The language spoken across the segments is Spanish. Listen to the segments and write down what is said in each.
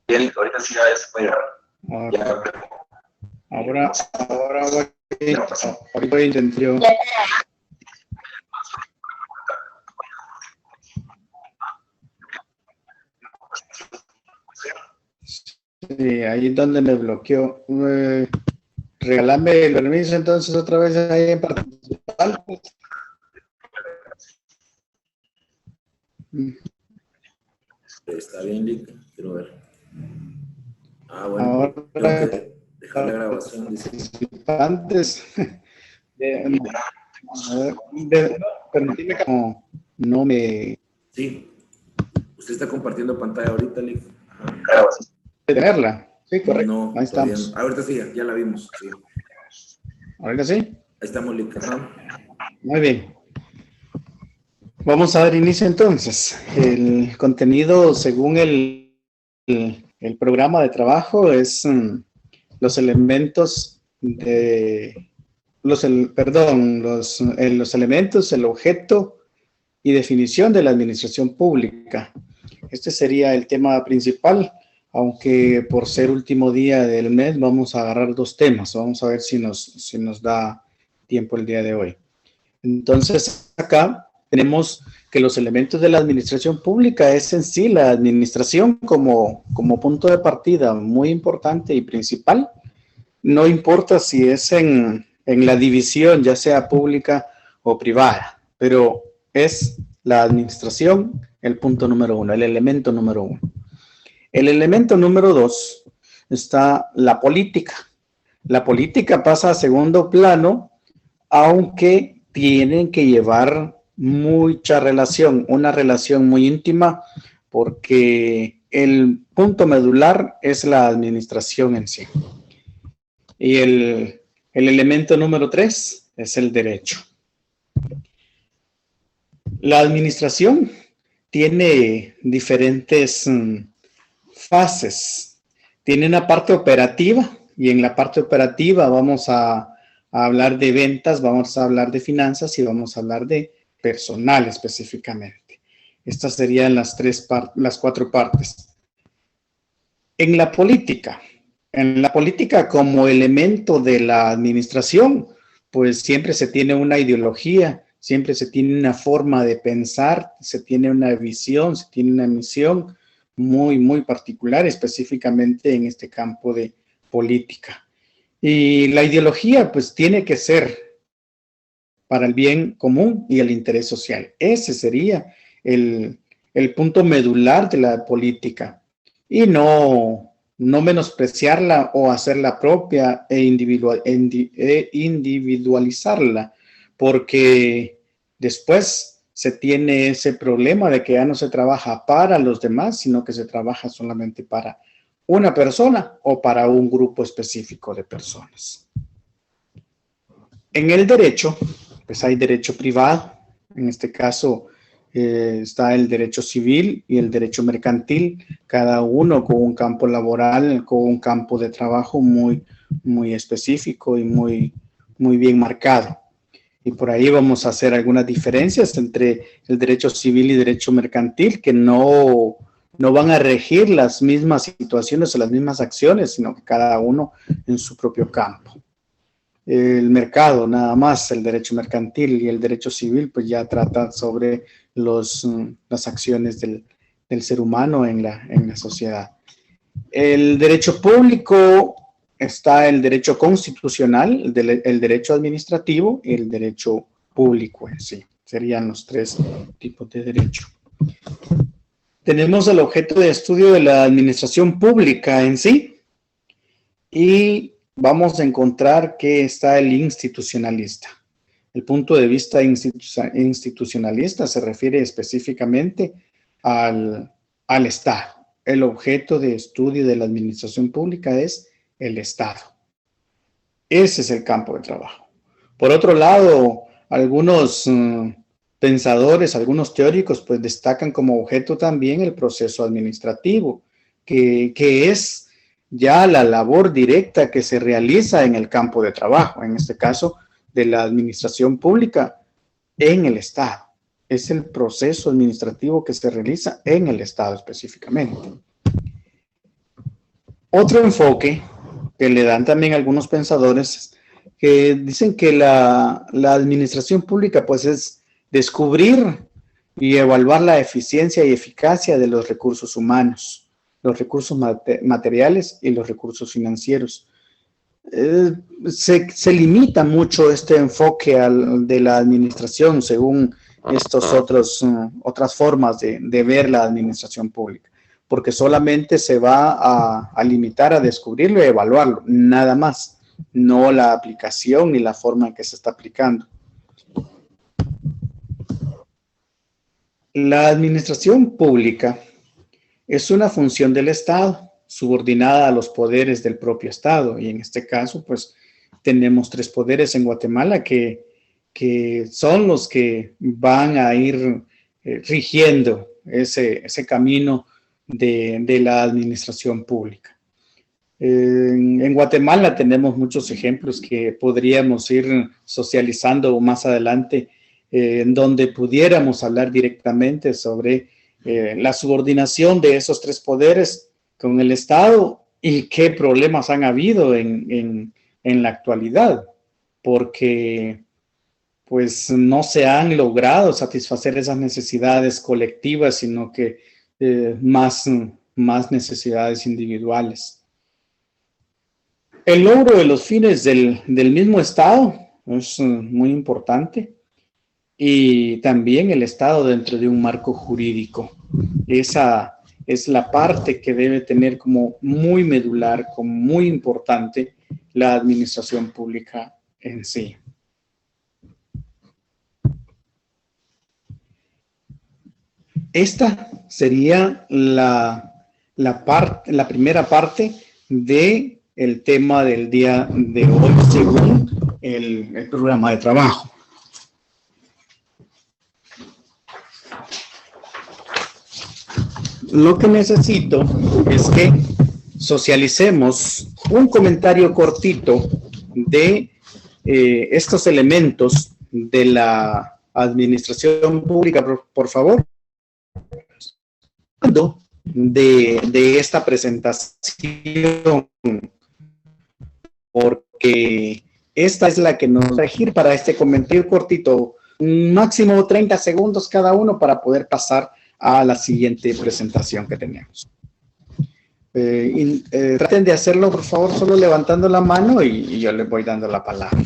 Bien, ahorita sí ya se puede grabar. Ahora voy a intentar. Sí, ahí es donde me bloqueó. Regálame el permiso entonces otra vez ahí en participar. Está bien, Lick, quiero ver. Ah, bueno, tengo que dejar la grabación. Participantes. Permíteme como no me... Sí, usted está compartiendo pantalla ahorita, Lick. Tenerla. Sí, correcto. No, ahí estamos. Todavía, ahorita sí, ya la vimos. Sí. ¿Ahorita sí? Ahí estamos, Lick. Muy bien. Vamos a dar inicio entonces. El contenido según el programa de trabajo es los elementos de los elementos, el objeto y definición de la administración pública. Este sería el tema principal, aunque por ser último día del mes vamos a agarrar dos temas. Vamos a ver si nos da tiempo el día de hoy. Entonces, acá tenemos que los elementos de la administración pública es en sí la administración como punto de partida muy importante y principal. No importa si es en la división, ya sea pública o privada, pero es la administración el punto número uno, el elemento número uno. El elemento número dos está la política. La política pasa a segundo plano, aunque tienen que llevar mucha relación, una relación muy íntima, porque el punto medular es la administración en sí. Y el elemento número 3 es el derecho. La administración tiene diferentes fases. Tiene una parte operativa, y en la parte operativa vamos a hablar de ventas, vamos a hablar de finanzas y vamos a hablar de personal específicamente. Estas serían las cuatro partes. En la política como elemento de la administración, pues siempre se tiene una ideología, siempre se tiene una forma de pensar, se tiene una visión, se tiene una misión muy, muy particular, específicamente en este campo de política. Y la ideología, pues, tiene que ser para el bien común y el interés social. Ese sería el punto medular de la política. Y no menospreciarla o hacerla propia e individualizarla, porque después se tiene ese problema de que ya no se trabaja para los demás, sino que se trabaja solamente para una persona o para un grupo específico de personas. En el derecho, pues hay derecho privado. En este caso está el derecho civil y el derecho mercantil, cada uno con un campo laboral, con un campo de trabajo muy, muy específico y muy, muy bien marcado. Y por ahí vamos a hacer algunas diferencias entre el derecho civil y derecho mercantil, que no van a regir las mismas situaciones o las mismas acciones, sino que cada uno en su propio campo. El mercado, nada más, el derecho mercantil, y el derecho civil, pues ya trata sobre las acciones del ser humano en la sociedad. El derecho público está el derecho constitucional, el derecho administrativo y el derecho público en sí. Serían los tres tipos de derecho. Tenemos el objeto de estudio de la administración pública en sí, y vamos a encontrar que está el institucionalista. El punto de vista institucionalista se refiere específicamente al Estado. El objeto de estudio de la administración pública es el Estado. Ese es el campo de trabajo. Por otro lado, algunos pensadores, algunos teóricos, pues destacan como objeto también el proceso administrativo, que es ya la labor directa que se realiza en el campo de trabajo, en este caso de la administración pública en el Estado. es el proceso administrativo que se realiza en el Estado específicamente. Otro enfoque que le dan también algunos pensadores que dicen que la administración pública pues es descubrir y evaluar la eficiencia y eficacia de los recursos humanos, los recursos materiales y los recursos financieros. Se limita mucho este enfoque de la administración según otras formas de ver la administración pública, porque solamente se va a limitar a descubrirlo y evaluarlo, nada más, no la aplicación ni la forma en que se está aplicando. La administración pública es una función del Estado, subordinada a los poderes del propio Estado. Y en este caso, pues, tenemos 3 poderes en Guatemala que son los que van a ir rigiendo ese camino de la administración pública. En Guatemala tenemos muchos ejemplos que podríamos ir socializando más adelante, en donde pudiéramos hablar directamente sobre la subordinación de esos 3 poderes con el Estado y qué problemas han habido en la actualidad, porque pues no se han logrado satisfacer esas necesidades colectivas, sino que más necesidades individuales. El logro de los fines del mismo Estado es muy importante, y también el Estado dentro de un marco jurídico. Esa es la parte que debe tener como muy medular, como muy importante la administración pública en sí. Esta sería la primera parte del tema del día de hoy según el programa de trabajo. Lo que necesito es que socialicemos un comentario cortito de estos elementos de la administración pública, por favor, de esta presentación, porque esta es la que nos va a regir para este comentario cortito, máximo 30 segundos cada uno para poder pasar a la siguiente presentación que tenemos. Traten de hacerlo, por favor, solo levantando la mano y yo les voy dando la palabra.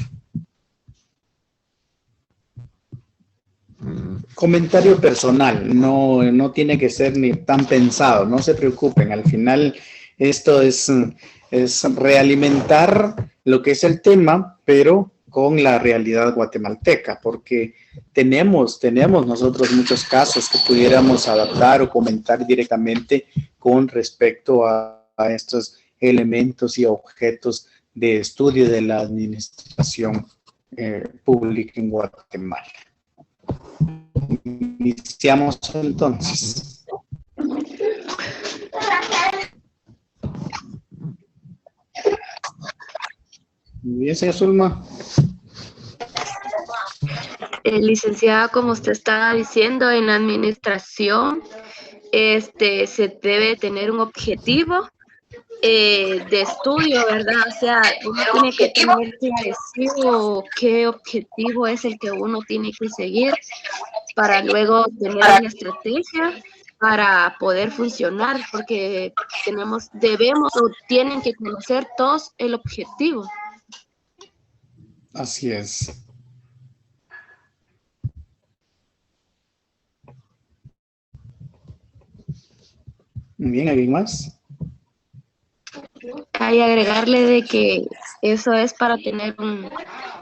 Comentario personal, no tiene que ser ni tan pensado, no se preocupen, al final esto es realimentar lo que es el tema, pero con la realidad guatemalteca, porque tenemos nosotros muchos casos que pudiéramos adaptar o comentar directamente con respecto a estos elementos y objetos de estudio de la administración pública en Guatemala. Iniciamos entonces. Muy bien, señora Zulma. Licenciada, como usted estaba diciendo, en la administración se debe tener un objetivo de estudio, ¿verdad? O sea, uno tiene que tener clarísimo qué objetivo es el que uno tiene que seguir para luego tener una estrategia para poder funcionar, porque debemos o tienen que conocer todos el objetivo. Así es. Bien, ¿alguien más? Hay que agregarle de que eso es para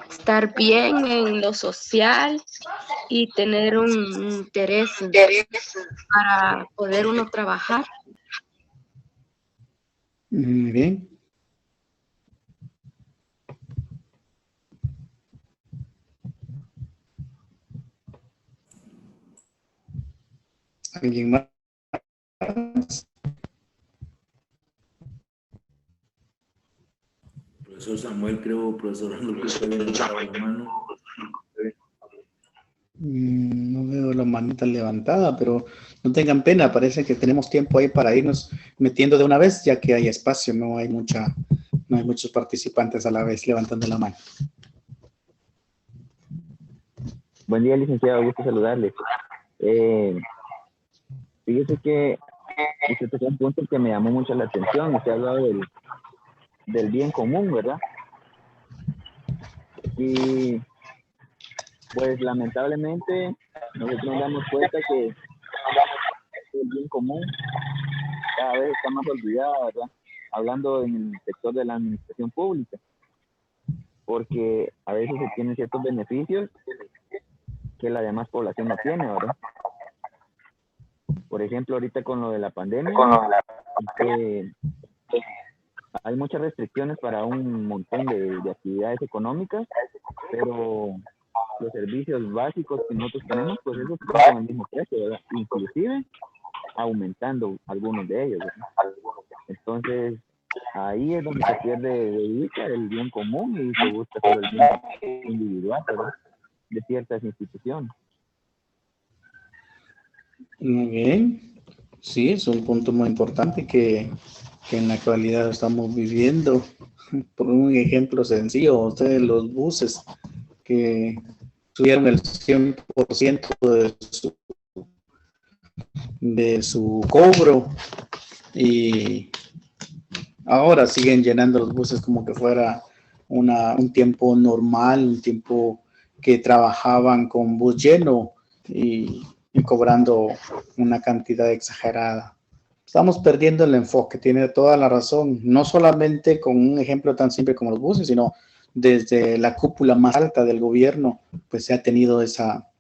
estar bien en lo social y tener un interés para poder uno trabajar. Muy bien. ¿Alguien más? Profesor Samuel, creo, profesor Lucas, está levantando la mano. No veo la manita levantada, pero no tengan pena, parece que tenemos tiempo ahí para irnos metiendo de una vez, ya que hay espacio, no hay muchos participantes a la vez levantando la mano. Buen día, licenciado, gusto saludarle. Fíjese que usted tocó un punto que me llamó mucho la atención. Usted ha hablado del bien común, ¿verdad? Y pues lamentablemente nosotros nos damos cuenta que el bien común cada vez está más olvidado, ¿verdad? Hablando en el sector de la administración pública, porque a veces se tienen ciertos beneficios que la demás población no tiene, ¿verdad? Por ejemplo, ahorita con lo de la pandemia, hay muchas restricciones para un montón de actividades económicas, pero los servicios básicos que nosotros tenemos, pues esos están con el mismo precio, ¿verdad? Inclusive aumentando algunos de ellos, ¿verdad? Entonces, ahí es donde se pierde de vista el bien común y se busca solo el bien individual, ¿verdad? De ciertas instituciones. Muy bien, sí, es un punto muy importante que en la actualidad estamos viviendo. Por un ejemplo sencillo, ustedes los buses que tuvieron el 100% de su cobro y ahora siguen llenando los buses como que fuera un tiempo normal, un tiempo que trabajaban con bus lleno y cobrando una cantidad exagerada. Estamos perdiendo el enfoque, tiene toda la razón, no solamente con un ejemplo tan simple como los buses, sino desde la cúpula más alta del gobierno, pues se ha tenido esa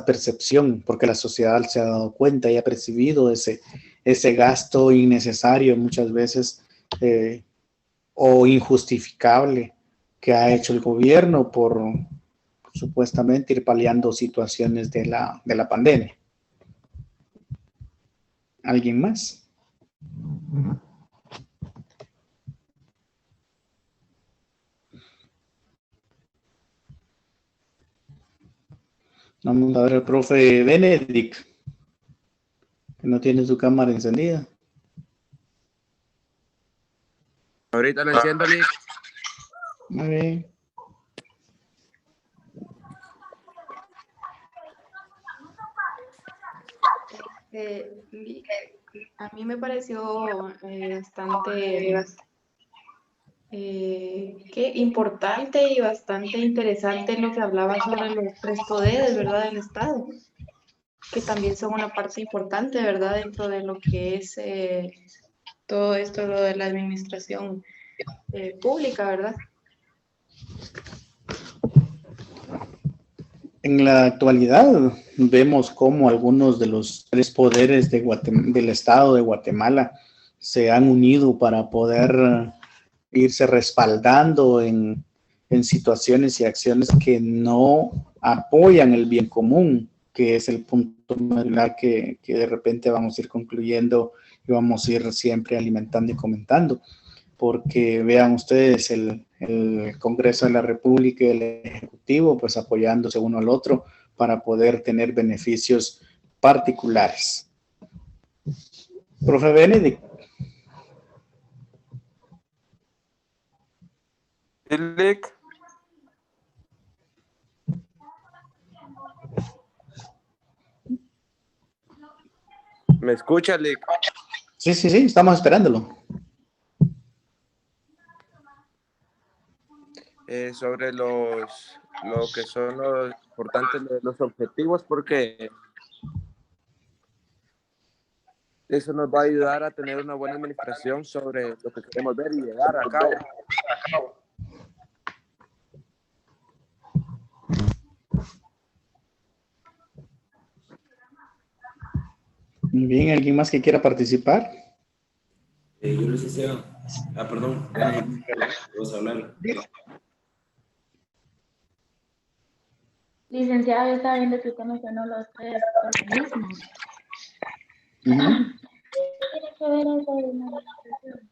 percepción, porque la sociedad se ha dado cuenta y ha percibido ese gasto innecesario muchas veces o injustificable que ha hecho el gobierno por supuestamente ir paliando situaciones de la pandemia. ¿Alguien más? Vamos a ver al profe Benedict, que no tiene su cámara encendida. Ahorita lo enciendo, Lick. Muy bien. A mí me pareció bastante importante y bastante interesante lo que hablaba sobre los tres poderes, ¿verdad? Del Estado, que también son una parte importante, ¿verdad? Dentro de lo que es todo esto, lo de la administración pública, ¿verdad? En la actualidad vemos cómo algunos de los tres poderes del Estado de Guatemala se han unido para poder irse respaldando en situaciones y acciones que no apoyan el bien común, que es el punto que de repente vamos a ir concluyendo y vamos a ir siempre alimentando y comentando. Porque vean ustedes el Congreso de la República y el Ejecutivo, pues apoyándose uno al otro para poder tener beneficios particulares. Profe Benedict. Lick. ¿Me escucha, Lick? Sí, estamos esperándolo. Sobre lo que son los importantes los objetivos, porque eso nos va a ayudar a tener una buena administración sobre lo que queremos ver y llevar a cabo. Muy bien, ¿alguien más que quiera participar? Yo licenciado. Perdón. Vamos a hablar. Licenciado, yo estaba viendo que usted mencionó los tres organismos. ¿Qué tiene que ver eso de la administración?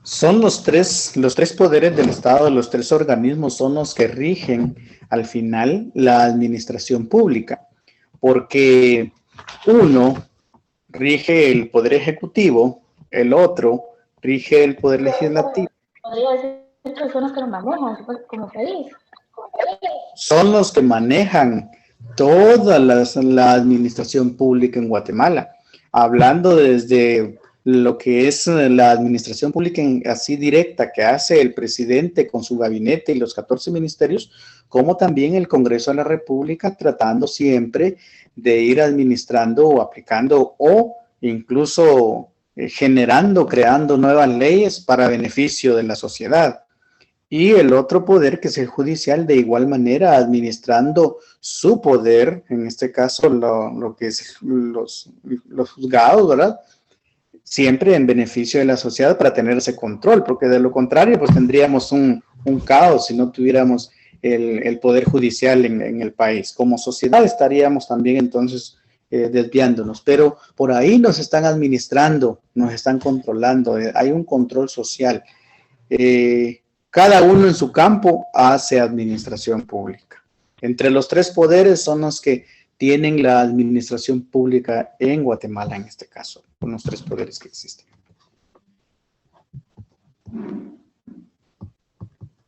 Son los tres poderes del Estado, los tres organismos son los que rigen al final la administración pública, porque uno rige el poder ejecutivo, el otro rige el poder legislativo. Podría decir que son los que lo manejan pues, como país. Son los que manejan toda la administración pública en Guatemala, hablando desde lo que es la administración pública así directa que hace el presidente con su gabinete y los 14 ministerios, como también el Congreso de la República, tratando siempre de ir administrando o aplicando o incluso generando, creando nuevas leyes para beneficio de la sociedad. Y el otro poder, que es el judicial, de igual manera administrando su poder, en este caso lo que es los juzgados, ¿verdad? Siempre en beneficio de la sociedad para tener ese control, porque de lo contrario, pues tendríamos un caos si no tuviéramos el poder judicial en el país. Como sociedad estaríamos también entonces desviándonos, pero por ahí nos están administrando, nos están controlando, hay un control social. Cada uno en su campo hace administración pública. Entre los tres poderes son los que tienen la administración pública en Guatemala, en este caso, con los tres poderes que existen.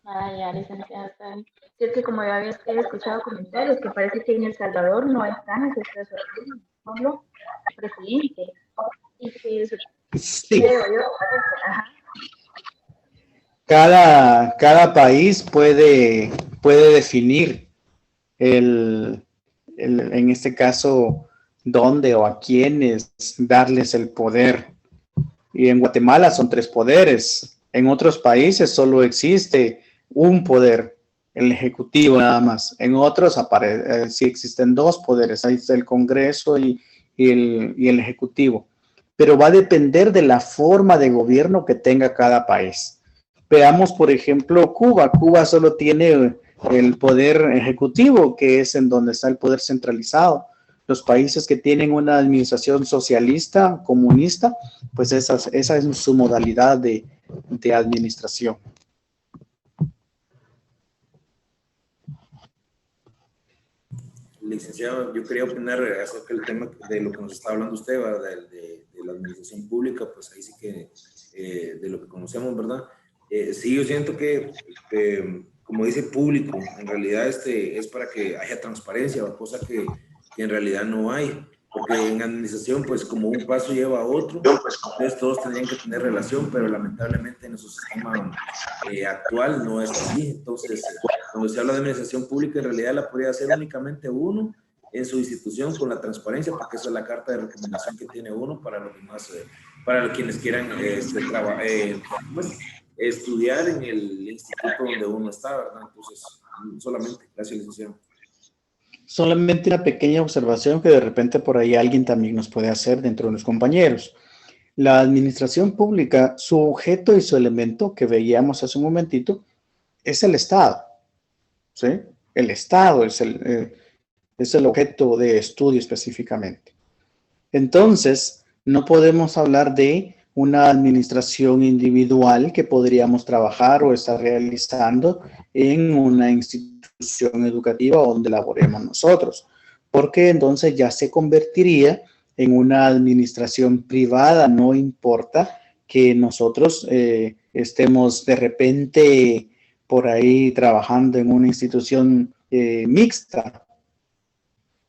Ya, licenciada. Sí, es que como ya había escuchado comentarios, que parece que en El Salvador no están esos tres organismos, solo el presidente. Y que sí. Creo yo, ajá. Cada país puede definir en este caso, dónde o a quiénes darles el poder. Y en Guatemala son tres poderes. En otros países solo existe un poder, el ejecutivo nada más. En otros sí existen dos poderes, ahí está el Congreso y el ejecutivo. Pero va a depender de la forma de gobierno que tenga cada país. Veamos, por ejemplo, Cuba. Cuba solo tiene el poder ejecutivo, que es en donde está el poder centralizado. Los países que tienen una administración socialista, comunista, pues esa es su modalidad de administración. Licenciado, yo quería opinar acerca del tema de lo que nos está hablando usted, ¿verdad? De la administración pública, pues ahí sí que de lo que conocemos, ¿verdad? Sí, yo siento que como dice público, en realidad es para que haya transparencia, cosa que en realidad no hay, porque en administración, pues como un paso lleva a otro, entonces todos tendrían que tener relación, pero lamentablemente en nuestro sistema actual no es así. Entonces, cuando se habla de administración pública, en realidad la podría hacer únicamente uno en su institución con la transparencia, porque esa es la carta de recomendación que tiene uno para los demás, para quienes quieran estudiar en el instituto donde uno está, ¿verdad? Entonces, solamente, gracias, licenciado. Solamente una pequeña observación que de repente por ahí alguien también nos puede hacer dentro de los compañeros. La administración pública, su objeto y su elemento que veíamos hace un momentito, es el Estado, ¿sí? El Estado es el objeto de estudio específicamente. Entonces, no podemos hablar de una administración individual que podríamos trabajar o estar realizando en una institución educativa donde laboremos nosotros, porque entonces ya se convertiría en una administración privada. No importa que nosotros estemos de repente por ahí trabajando en una institución mixta.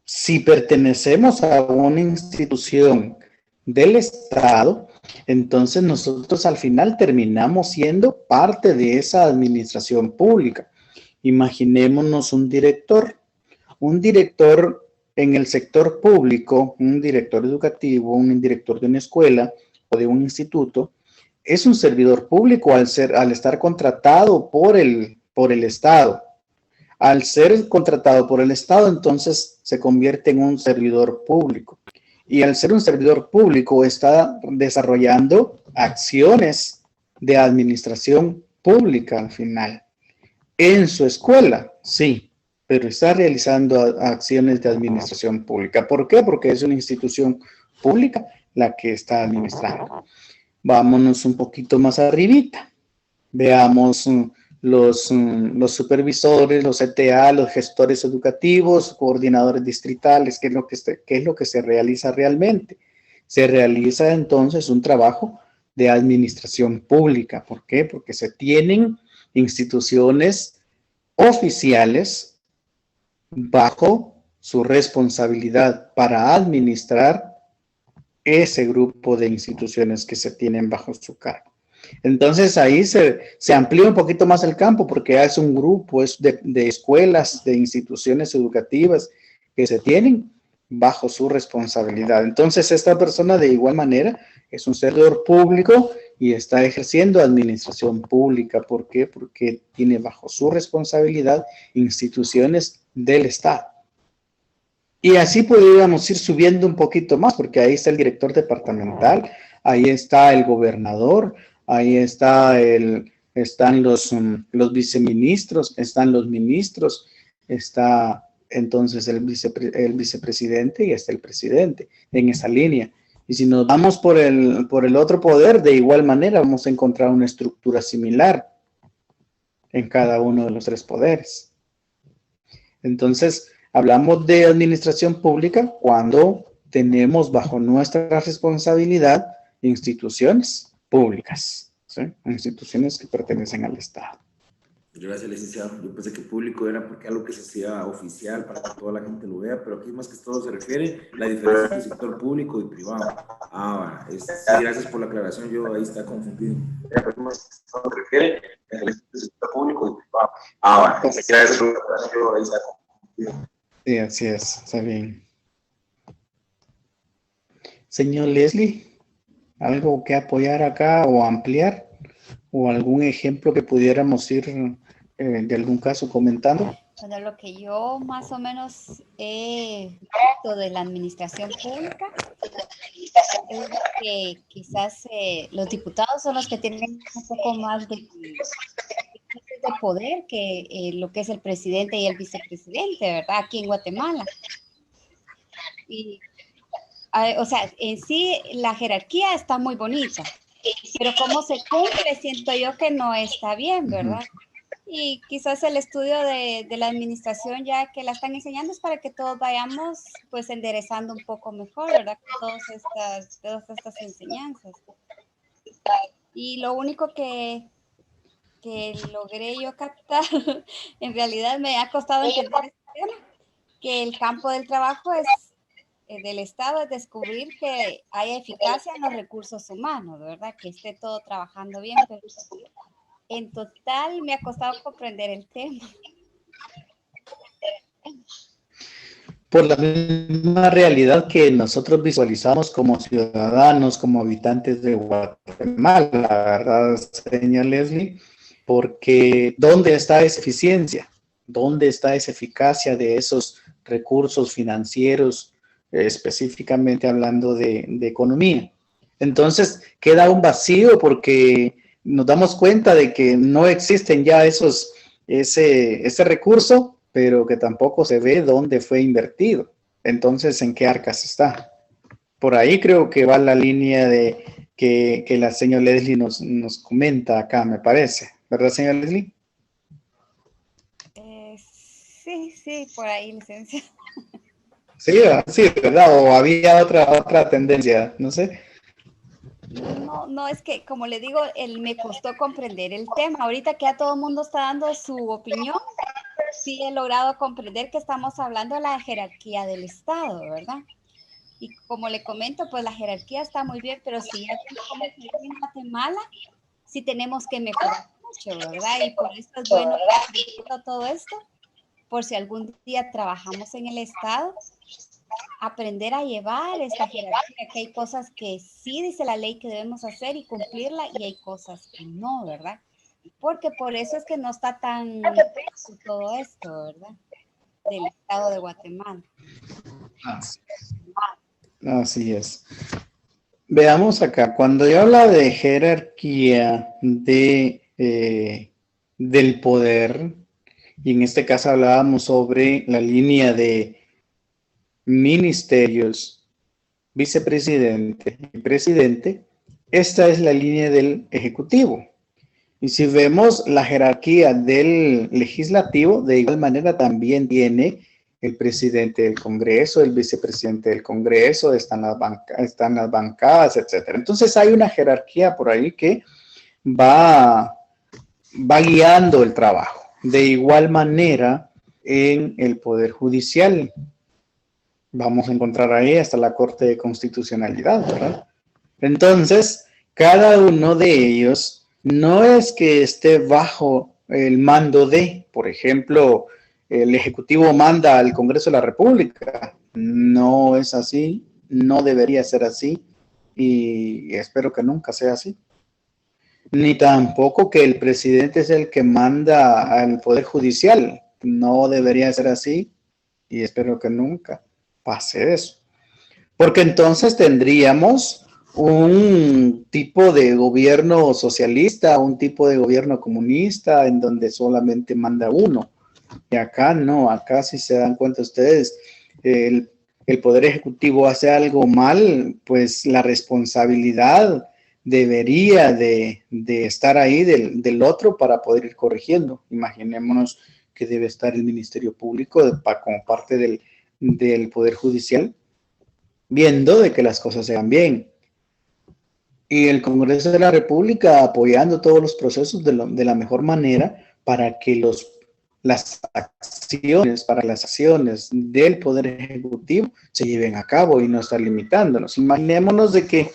Si pertenecemos a una institución del Estado, entonces nosotros al final terminamos siendo parte de esa administración pública. Imaginémonos un director en el sector público, un director educativo, un director de una escuela o de un instituto, es un servidor público al estar contratado por el Estado. Al ser contratado por el Estado, entonces se convierte en un servidor público. Y al ser un servidor público está desarrollando acciones de administración pública al final. En su escuela, sí, pero está realizando acciones de administración pública. ¿Por qué? Porque es una institución pública la que está administrando. vámonos un poquito más arribita. Veamos los supervisores, los CTA, los gestores educativos, coordinadores distritales, qué es lo que se realiza realmente. Se realiza entonces un trabajo de administración pública. ¿Por qué? Porque se tienen instituciones oficiales bajo su responsabilidad para administrar ese grupo de instituciones que se tienen bajo su cargo. Entonces ahí se amplía un poquito más el campo porque es un grupo de escuelas, de instituciones educativas que se tienen bajo su responsabilidad. Entonces esta persona de igual manera es un servidor público y está ejerciendo administración pública. ¿Por qué? Porque tiene bajo su responsabilidad instituciones del Estado. Y así podríamos ir subiendo un poquito más, porque ahí está el director departamental, ahí está el gobernador, ahí están los viceministros, están los ministros, está entonces el vicepresidente y está el presidente en esa línea. Y si nos vamos por el otro poder, de igual manera vamos a encontrar una estructura similar en cada uno de los tres poderes. Entonces, hablamos de administración pública cuando tenemos bajo nuestra responsabilidad instituciones públicas, ¿sí? Instituciones que pertenecen al Estado. Gracias, licenciado. Yo pensé que público era porque algo que se hacía oficial para que toda la gente lo vea, pero aquí más que todo se refiere a la diferencia entre sector público y privado. Sí, gracias por la aclaración, yo ahí está confundido. Aquí más que todo se refiere a la diferencia entre sector público y privado. Gracias por la aclaración, yo ahí está confundido. Sí, así es, está bien. Señor Leslie, ¿algo que apoyar acá o ampliar? ¿O algún ejemplo que pudiéramos ir de algún caso comentando? Bueno, lo que yo más o menos he visto de la administración pública es que quizás los diputados son los que tienen un poco más de poder que lo que es el presidente y el vicepresidente, ¿verdad? Aquí en Guatemala. Y, o sea, en sí la jerarquía está muy bonita, pero cómo se cumple, siento yo que no está bien, ¿verdad? Y quizás el estudio de la administración ya que la están enseñando es para que todos vayamos pues enderezando un poco mejor, ¿verdad? Con todas estas enseñanzas. Y lo único que logré yo captar, en realidad me ha costado entender este tema, que el campo del trabajo del Estado es descubrir que haya eficacia en los recursos humanos, ¿verdad? Que esté todo trabajando bien, pero en total me ha costado comprender el tema. Por la misma realidad que nosotros visualizamos como ciudadanos, como habitantes de Guatemala, ¿verdad, señor Leslie? Porque ¿dónde está esa eficiencia? ¿Dónde está esa eficacia de esos recursos financieros, específicamente hablando de economía? Entonces queda un vacío porque nos damos cuenta de que no existen ya ese recurso, pero que tampoco se ve dónde fue invertido. Entonces, ¿en qué arcas está? Por ahí creo que va la línea de que la señora Leslie nos comenta acá, me parece. ¿Verdad, señora Leslie? Sí, por ahí, licencia. Sí, ¿verdad? O había otra tendencia, no sé. No, es que, como le digo, me costó comprender el tema. Ahorita que ya todo el mundo está dando su opinión, sí he logrado comprender que estamos hablando de la jerarquía del Estado, ¿verdad? Y como le comento, pues la jerarquía está muy bien, pero si ya como en Guatemala, sí tenemos que mejorar mucho, ¿verdad? Y por eso es bueno todo esto, por si algún día trabajamos en el Estado, aprender a llevar esta jerarquía, que hay cosas que sí dice la ley que debemos hacer y cumplirla, y hay cosas que no, ¿verdad? Porque por eso es que no está tan todo esto, ¿verdad? Del Estado de Guatemala. Así es. Veamos acá, cuando yo hablo de jerarquía del poder, y en este caso hablábamos sobre la línea de ministerios, vicepresidente y presidente, Esta es la línea del Ejecutivo. Y si vemos la jerarquía del Legislativo, de igual manera también tiene el presidente del Congreso, el vicepresidente del Congreso, están las bancadas, etc. Entonces hay una jerarquía por ahí que va guiando el trabajo. De igual manera, en el Poder Judicial, vamos a encontrar ahí hasta la Corte de Constitucionalidad, ¿verdad? Entonces, cada uno de ellos no es que esté bajo el mando de, por ejemplo, el Ejecutivo manda al Congreso de la República. No es así, no debería ser así y espero que nunca sea así. Ni tampoco que el presidente es el que manda al Poder Judicial. No debería ser así y espero que nunca pase eso. Porque entonces tendríamos un tipo de gobierno socialista, un tipo de gobierno comunista en donde solamente manda uno. Y acá no, acá si se dan cuenta ustedes, el Poder Ejecutivo hace algo mal, pues la responsabilidad debería de estar ahí del otro para poder ir corrigiendo. Imaginémonos que debe estar el Ministerio Público como parte del Poder Judicial, viendo de que las cosas se hagan bien. Y el Congreso de la República apoyando todos los procesos de la mejor manera para que las acciones del Poder Ejecutivo se lleven a cabo y no estar limitándolos. Imaginémonos de que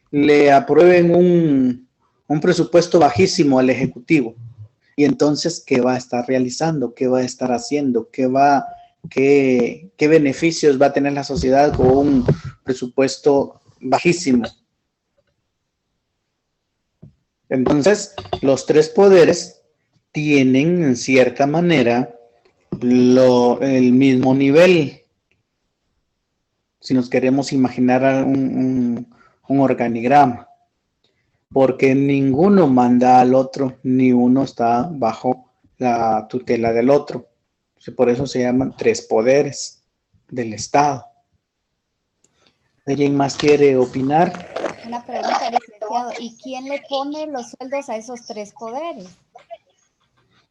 le aprueben un presupuesto bajísimo al Ejecutivo. Y entonces, ¿qué va a estar realizando? ¿Qué va a estar haciendo? ¿Qué beneficios va a tener la sociedad con un presupuesto bajísimo? Entonces, los tres poderes tienen, en cierta manera, el mismo nivel. Si nos queremos imaginar un organigrama, porque ninguno manda al otro, ni uno está bajo la tutela del otro. Por eso se llaman tres poderes del Estado. ¿Alguien más quiere opinar? Una pregunta, licenciado. ¿Y quién le pone los sueldos a esos tres poderes?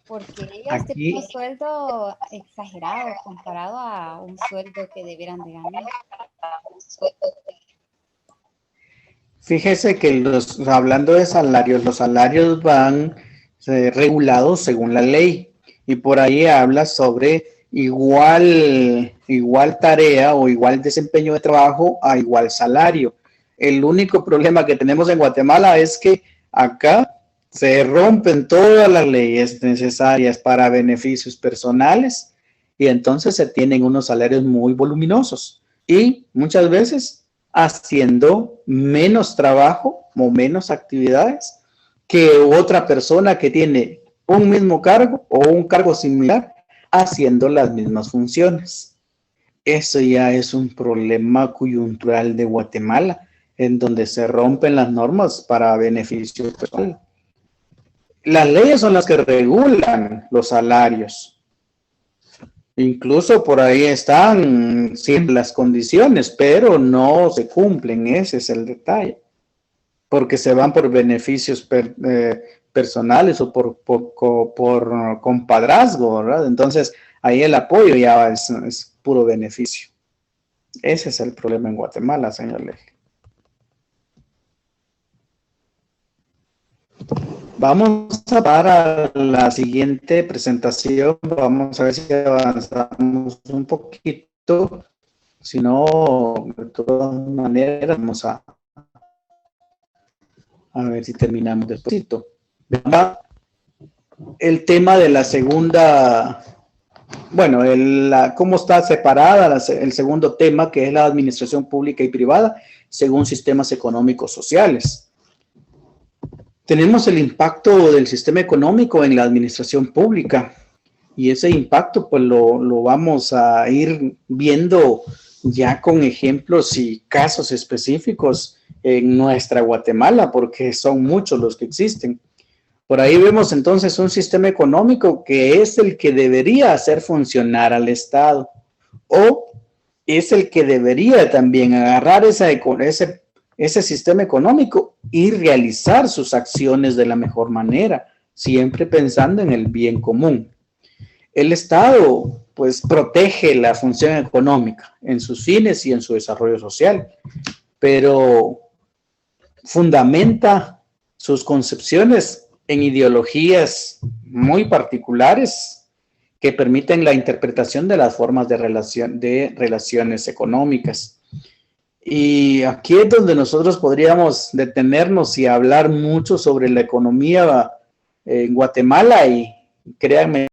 Porque ellos tienen un sueldo exagerado comparado a un sueldo que debieran de ganar. Fíjese que hablando de salarios, los salarios van regulados según la ley y por ahí habla sobre igual tarea o igual desempeño de trabajo a igual salario. El único problema que tenemos en Guatemala es que acá se rompen todas las leyes necesarias para beneficios personales y entonces se tienen unos salarios muy voluminosos y muchas veces haciendo menos trabajo o menos actividades que otra persona que tiene un mismo cargo o un cargo similar haciendo las mismas funciones. Eso ya es un problema coyuntural de Guatemala, en donde se rompen las normas para beneficio personal. Las leyes son las que regulan los salarios. Incluso por ahí están siempre las condiciones, pero no se cumplen, ese es el detalle. Porque se van por beneficios personales o por compadrazgo, ¿verdad? Entonces, ahí el apoyo ya es puro beneficio. Ese es el problema en Guatemala, señor Leslie. Vamos a para la siguiente presentación. Vamos a ver si avanzamos un poquito. Si no, de todas maneras, vamos a ver si terminamos despacito. El tema de la segunda, bueno, cómo está separada el segundo tema, que es la administración pública y privada, según sistemas económicos sociales. Tenemos el impacto del sistema económico en la administración pública y ese impacto pues lo vamos a ir viendo ya con ejemplos y casos específicos en nuestra Guatemala, porque son muchos los que existen. Por ahí vemos entonces un sistema económico que es el que debería hacer funcionar al Estado o es el que debería también agarrar ese ese sistema económico y realizar sus acciones de la mejor manera, siempre pensando en el bien común. El Estado, pues, protege la función económica en sus fines y en su desarrollo social, pero fundamenta sus concepciones en ideologías muy particulares que permiten la interpretación de las formas de relaciones económicas. Y aquí es donde nosotros podríamos detenernos y hablar mucho sobre la economía en Guatemala, y créanme,